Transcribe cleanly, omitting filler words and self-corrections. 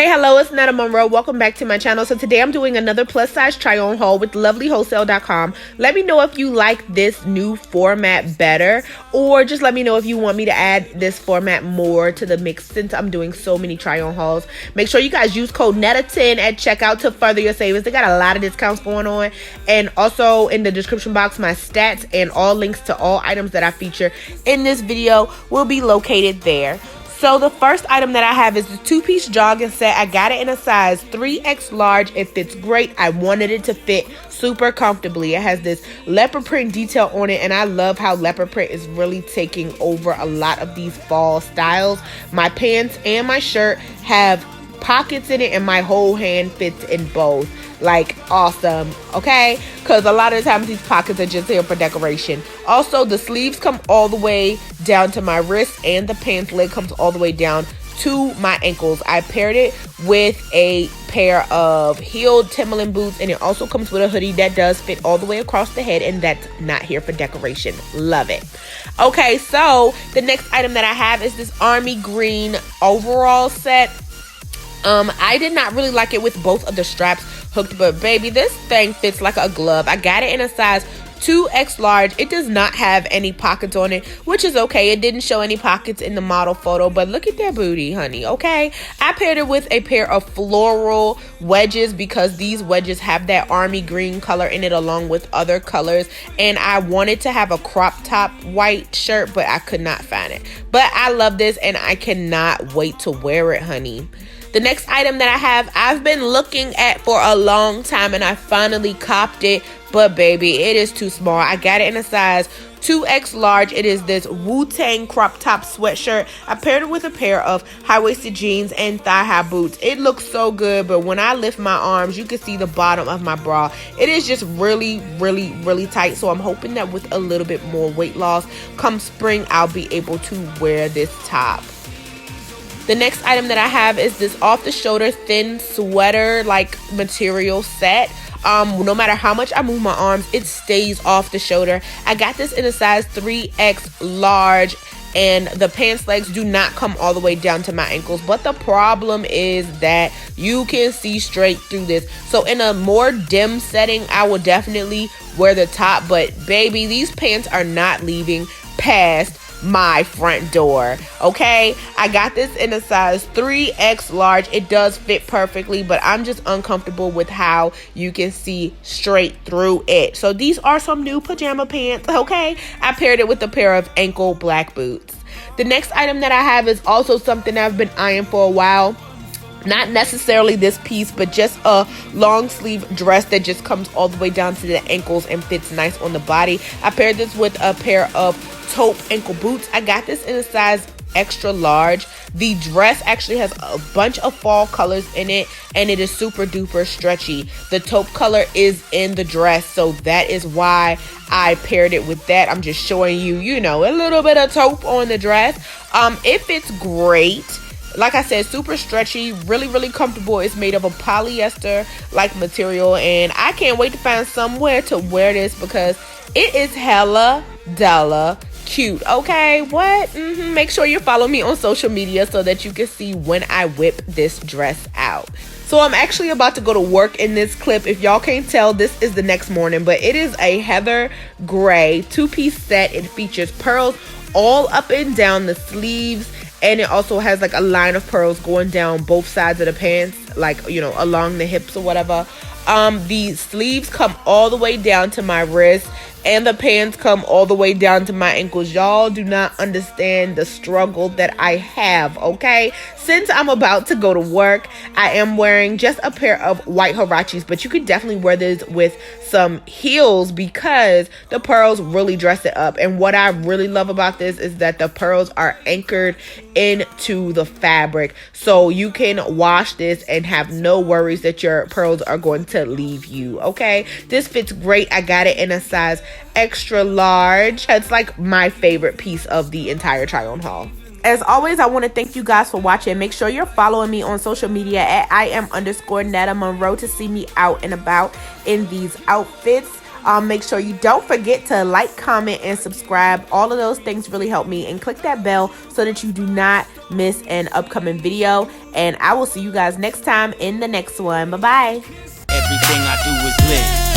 Hey, hello, it's Netta Monroe. Welcome back to my channel. So today I'm doing another plus size try on haul with Lovelywholesale.com. Let me know if you like this new format better, or just let me know if you want me to add this format more to the mix since I'm doing so many try on hauls. Make sure you guys use code NETTA10 at checkout to further your savings. They got a lot of discounts going on. And also in the description box, my stats and all links to all items that I feature in this video will be located there. So the first item that I have is the two-piece jogging set. I got it in a size 3X large. It fits great. I wanted it to fit super comfortably. It has this leopard print detail on it, and I love how leopard print is really taking over a lot of these fall styles. My pants and my shirt have pockets in it, and my whole hand fits in both. Like, awesome, okay? Because a lot of the times these pockets are just here for decoration. Also, the sleeves come all the way down to my wrist, and the pants leg comes all the way down to my ankles. I paired it with a pair of heeled Timberland boots, and it also comes with a hoodie that does fit all the way across the head, and that's not here for decoration. Love it. Okay, so the next item that I have is this army green overall set. I did not really like it with both of the straps hooked, but baby, this thing fits like a glove. I got it in a size 2X large. It does not have any pockets on it, which is okay. It didn't show any pockets in the model photo, but look at that booty, honey, okay? I paired it with a pair of floral wedges because these wedges have that army green color in it along with other colors, and I wanted to have a crop top white shirt, but I could not find it. But I love this, and I cannot wait to wear it, honey. The next item that I have, I've been looking at for a long time, and I finally copped it, but baby, it is too small. I got it in a size 2X large. It is this Wu-Tang crop top sweatshirt. I paired it with a pair of high-waisted jeans and thigh-high boots. It looks so good, but when I lift my arms, you can see the bottom of my bra. It is just really, really, really tight, so I'm hoping that with a little bit more weight loss, come spring, I'll be able to wear this top. The next item that I have is this off-the-shoulder thin sweater like material set. No matter how much I move my arms, it stays off the shoulder. I got this in a size 3X large, and the pants legs do not come all the way down to my ankles, but the problem is that you can see straight through this. So in a more dim setting, I will definitely wear the top, but baby, these pants are not leaving past my front door, okay? I got this in a size 3X large. It does fit perfectly, but I'm just uncomfortable with how you can see straight through it. So these are some new pajama pants, okay? I paired it with a pair of ankle black boots. The next item that I have is also something I've been eyeing for a while. Not necessarily this piece, but just a long sleeve dress that just comes all the way down to the ankles and fits nice on the body. I paired this with a pair of taupe ankle boots. I got this in a size extra large. The dress actually has a bunch of fall colors in it, and it is super duper stretchy. The taupe color is in the dress, so that is why I paired it with that. I'm just showing you, you know, a little bit of taupe on the dress. It fits great. Like I said, super stretchy, really, really comfortable. It's made of a polyester-like material, and I can't wait to find somewhere to wear this because it is hella dollar cute, okay? What? Make sure you follow me on social media so that you can see when I whip this dress out. So I'm actually about to go to work in this clip. If y'all can't tell, this is the next morning, but it is a heather gray two-piece set. It features pearls all up and down the sleeves, and it also has like a line of pearls going down both sides of the pants, like, you know, along the hips or whatever. The sleeves come all the way down to my wrist, and the pants come all the way down to my ankles. Y'all do not understand the struggle that I have, okay? Since I'm about to go to work, I am wearing just a pair of white huaraches, but you could definitely wear this with some heels because the pearls really dress it up. And what I really love about this is that the pearls are anchored into the fabric, so you can wash this and have no worries that your pearls are going to leave you, okay? This fits great. I got it in a size extra large. It's like my favorite piece of the entire try on haul. As always, I want to thank you guys for watching. Make sure you're following me on social media at iam_nettamonroe to see me out and about in these outfits. Make sure you don't forget to like, comment, and subscribe. All of those things really help me. And click that bell so that you do not miss an upcoming video. And I will see you guys next time in the next one. Bye-bye. Everything I do is lit.